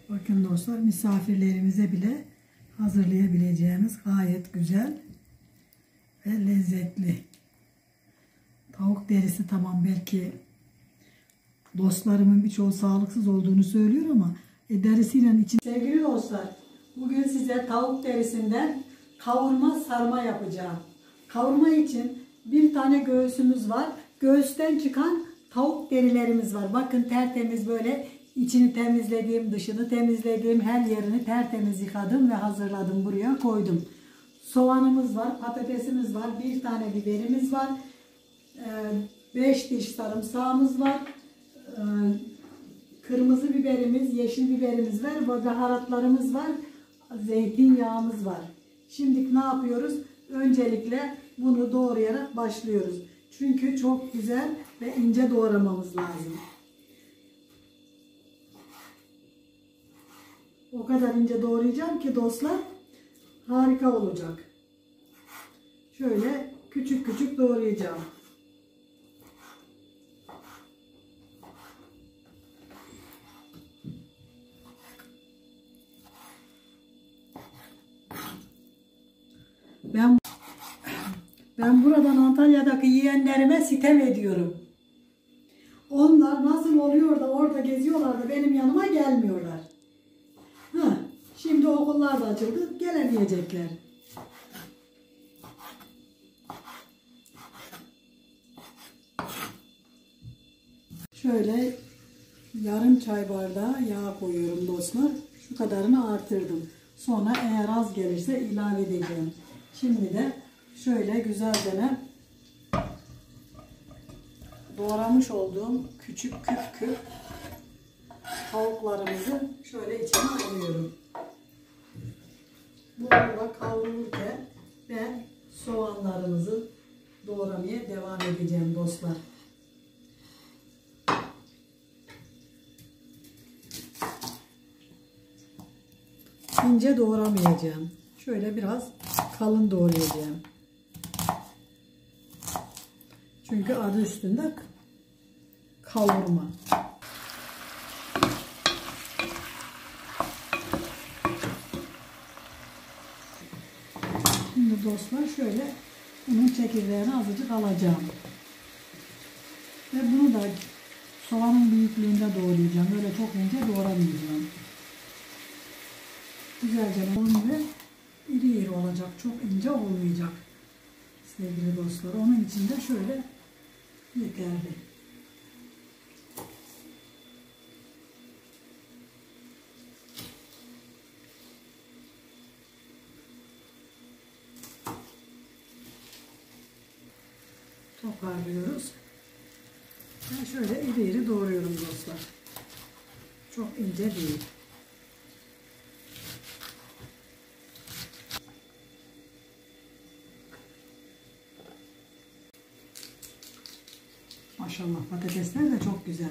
Bakın dostlar, misafirlerimize bile hazırlayabileceğimiz gayet güzel ve lezzetli. Tavuk derisi, tamam, belki dostlarımın birçoğu sağlıksız olduğunu söylüyor ama derisiyle için. Sevgili dostlar, bugün size tavuk derisinden kavurma sarma yapacağım. Kavurma için bir tane göğsümüz var. Göğüsten çıkan tavuk derilerimiz var. Bakın tertemiz, böyle içini temizlediğim, dışını temizlediğim, her yerini tertemiz yıkadım ve hazırladım, buraya koydum. Soğanımız var, patatesimiz var, bir tane biberimiz var, 5 diş sarımsağımız var, kırmızı biberimiz, yeşil biberimiz var ve baharatlarımız var, zeytinyağımız var. Şimdi ne yapıyoruz? Öncelikle bunu doğrayarak başlıyoruz. Çünkü çok güzel ve ince doğramamız lazım. O kadar ince doğrayacağım ki dostlar, harika olacak. Şöyle küçük küçük doğrayacağım. Ben buradan Antalya'daki yeğenlerime sitem ediyorum. Onlar nasıl oluyor da orada geziyorlar da benim yanıma gelmiyorlar. Şimdi okullar da açıldı, gelemeyecekler. Şöyle yarım çay bardağı yağ koyuyorum dostlar. Şu kadarını artırdım. Sonra eğer az gelirse ilave edeceğim. Şimdi de şöyle güzelce doğramış olduğum küçük küp küp tavuklarımızı şöyle içine alıyorum. Bu arada kavrulurken ben soğanlarımızı doğramaya devam edeceğim dostlar. İnce doğramayacağım. Şöyle biraz kalın doğrayacağım. Çünkü adı üstünde kavurma. Şimdi dostlar şöyle bunun çekirdeğini azıcık alacağım. Ve bunu da soğanın büyüklüğünde doğrayacağım. Böyle çok ince doğramayacağım. Güzelce ve iri iri olacak. Çok ince olmayacak. Sevgili dostlar, onun için de şöyle yeterli. Toparlıyoruz. Ben şöyle iri iri doğruyorum dostlar. Çok ince değil. Maşallah, patatesler de çok güzel.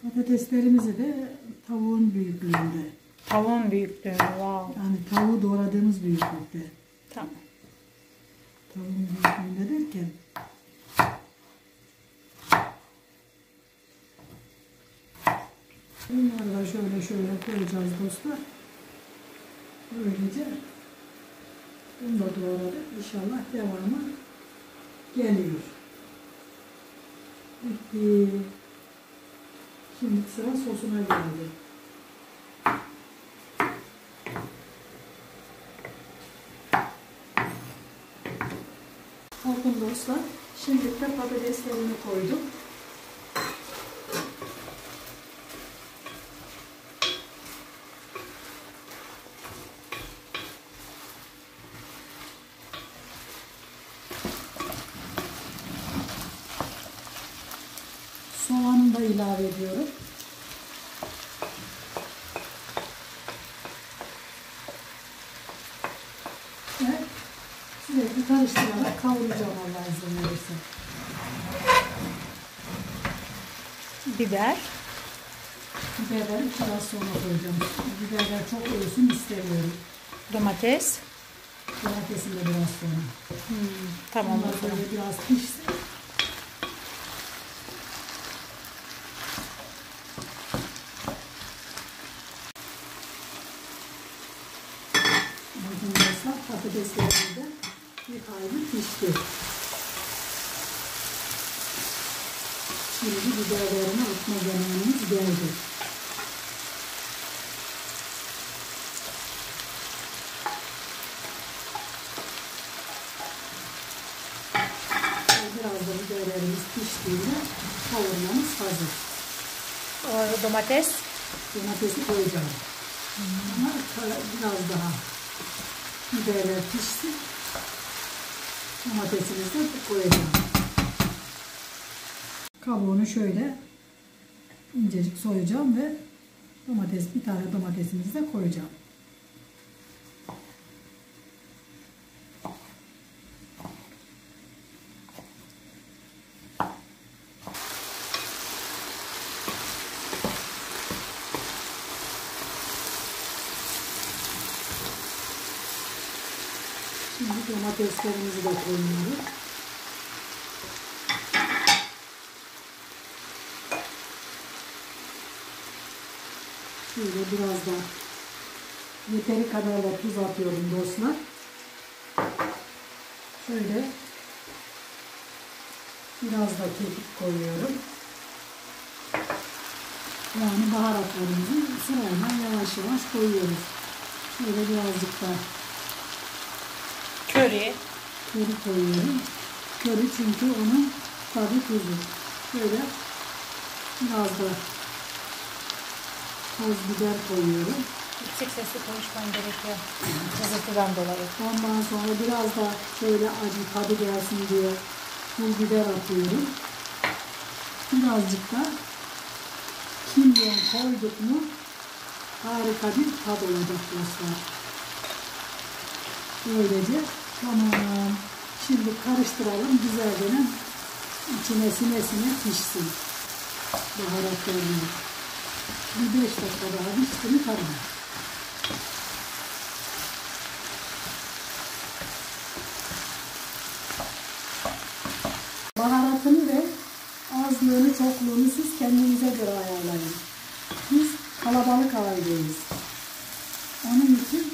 Patateslerimizi de tavuğun büyüklüğünde. Tavuğun büyüklüğü, wow. Yani tavuğu doğradığımız büyüklükte. Tamam. Tavuğun büyüklüğünde derken. Bunları da şöyle koyacağız dostlar. Böylece bunu da doğradık. İnşallah devamı geliyor. Bitti. Şimdi sıra sosuna geldi. Bakın dostlar, şimdi de patateslerini koydum. Soğanı da ilave ediyorum. Ve sürekli karıştırarak kavuracağım Allah izin verirse. Biber. Biberleri biraz sonra koyacağım. Biberler çok ölsün istemiyorum. Domates. Domatesin de biraz sonra. Tamam. Onlar böyle biraz pişsin. de bir hayli pişti. Şimdi biberlerini atma zamanımız geldi. Biraz da biberlerimiz piştiğinde kavurmamız hazır. O domates. Domatesi koyacağım. Ama biraz daha biberler pişsin. Domatesimizi de koyacağım. Kabuğunu şöyle incecik soyacağım ve bir tane domatesimizi de koyacağım. Şimdi domateslerimizi de koyuyoruz. Şöyle biraz da yeteri kadar da tuz atıyorum dostlar. Şöyle biraz da kekik koyuyorum. Yani baharatlarımızı sırayla yavaş yavaş koyuyoruz. Şöyle birazcık da Köri. koyuyorum. Köri çünkü onun tadı tuzu. Şöyle biraz da toz biber koyuyorum. Yüksek sesle konuşman gerekiyor. Kızıltıdan dolayı. Ondan sonra biraz da şöyle acı tadı gelsin diye pul biber atıyorum. Birazcık da kimyon koyduk mu harika bir tat olacak dostlar. Böylece tamam. Şimdi karıştıralım güzelce içine sine pişsin. Baharatlarını. Bir 5 dakika daha pişti mi tamam. Baharatını ve azlığını, çokluğunu siz kendinize göre ayarlayın. Biz kalabalık aileyiz. Onun için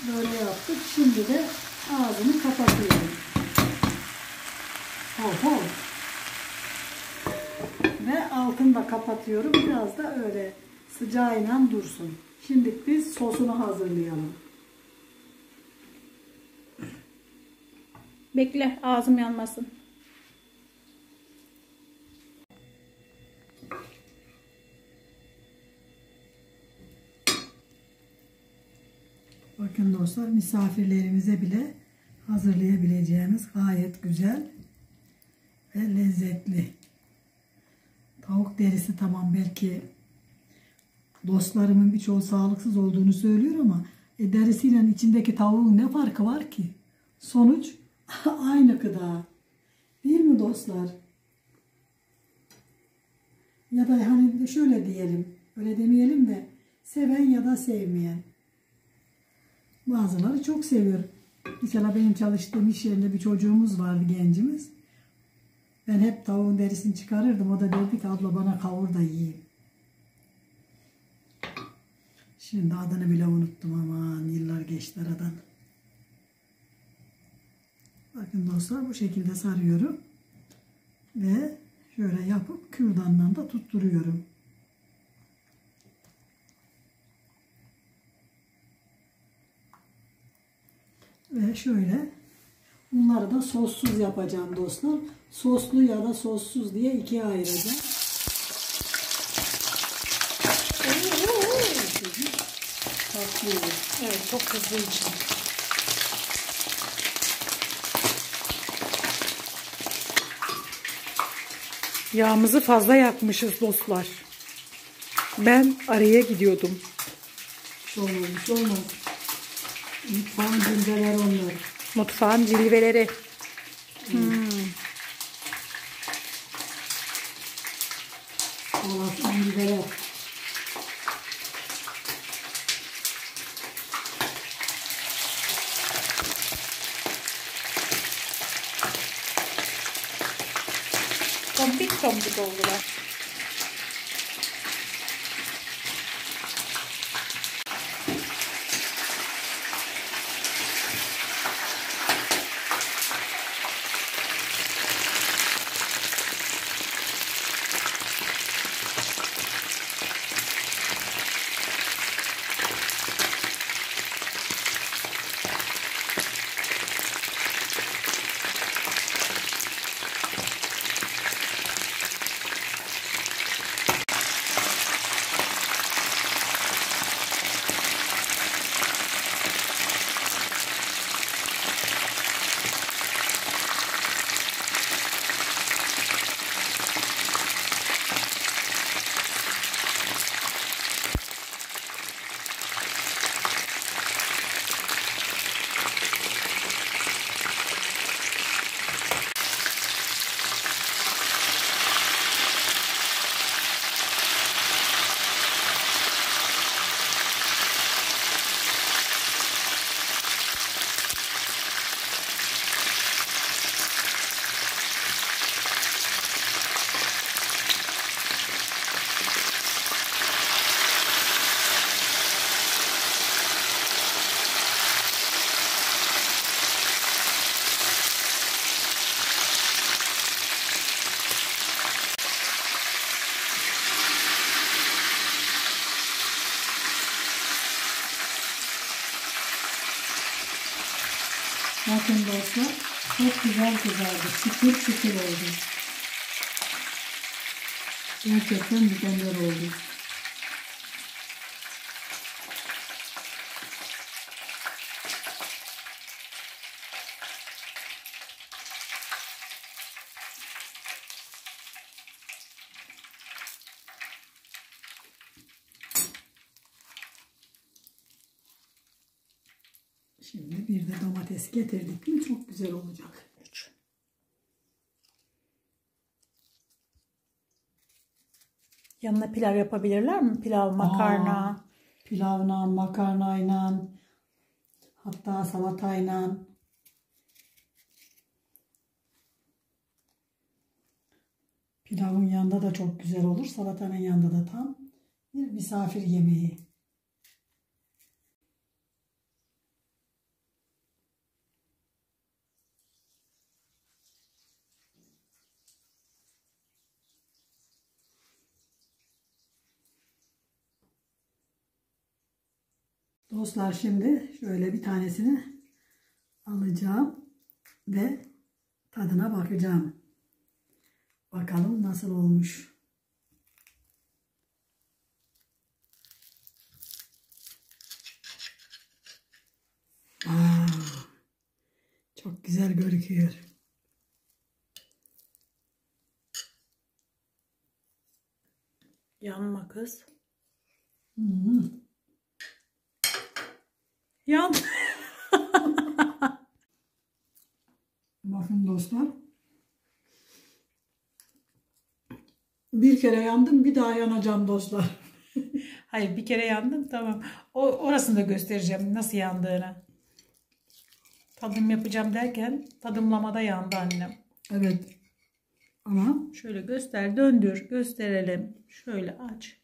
böyle yaptık. Şimdi de ağzını kapatıyorum. Hop hop. Ve altını da kapatıyorum. Biraz da öyle sıcağıyla dursun. Şimdi biz sosunu hazırlayalım. Bekle, ağzım yanmasın. Bakın dostlar, misafirlerimize bile hazırlayabileceğimiz gayet güzel ve lezzetli. Tavuk derisi tamam belki dostlarımın birçoğu sağlıksız olduğunu söylüyor ama derisiyle içindeki tavuğun ne farkı var ki? Sonuç aynı gıda. Değil mi dostlar? Ya da hani şöyle diyelim, öyle demeyelim de seven ya da sevmeyen. Bazıları çok seviyor. Mesela benim çalıştığım iş yerinde bir çocuğumuz vardı, gencimiz. Ben hep tavuğun derisini çıkarırdım. O da derdi ki abla bana kavur da yiyeyim. Şimdi adını bile unuttum, aman yıllar geçti aradan. Bakın dostlar, bu şekilde sarıyorum. Ve şöyle yapıp kürdanla da tutturuyorum. Ve şöyle bunları da sossuz yapacağım dostlar. Soslu ya da sossuz diye ikiye ayıracağım. Evet, çok hızlı için. Yağımızı fazla yakmışız dostlar. Ben araya gidiyordum. Bir şey olmaz. Mutfağın cilveler onlar. Mutfağın cilveleri. Allah'ın cilveler. Tombik tombik oldular. Bakın dostlar, çok güzel kızardı. Çıtır çıtır oldu. Gerçekten mükemmel oldu. Şimdi bir de domates getirdik mi çok güzel olacak. Yanına pilav yapabilirler mi? Pilav, makarna. Pilavla, makarnayla, hatta salatayla. Pilavın yanında da çok güzel olur. Salatanın yanında da tam bir misafir yemeği. Dostlar şimdi şöyle bir tanesini alacağım ve tadına bakacağım. Bakalım nasıl olmuş. Çok güzel gözüküyor. Yanma kız. Hmm. Yan. Bakın dostlar. Bir kere yandım, bir daha yanacağım dostlar. Hayır, bir kere yandım, tamam. Orasını da göstereceğim nasıl yandığını. Tadım yapacağım derken tadımlamada yandı annem. Evet. Ama Şöyle göster, döndür, gösterelim. Şöyle aç.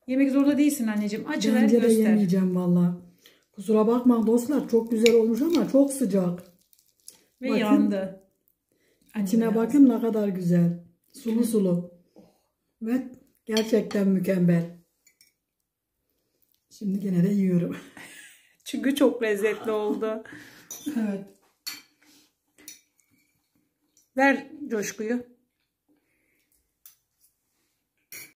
Yemek zorunda değilsin anneciğim. Açıver, bence de göster. yemeyeceğim valla. Kusura bakma dostlar, çok güzel olmuş ama çok sıcak. Ve Bakın, yandı. İçine Annem bakın ne kadar güzel. Sulu sulu. Ve gerçekten mükemmel. Şimdi gene de yiyorum. Çünkü çok lezzetli oldu. Evet. Ver coşkuyu.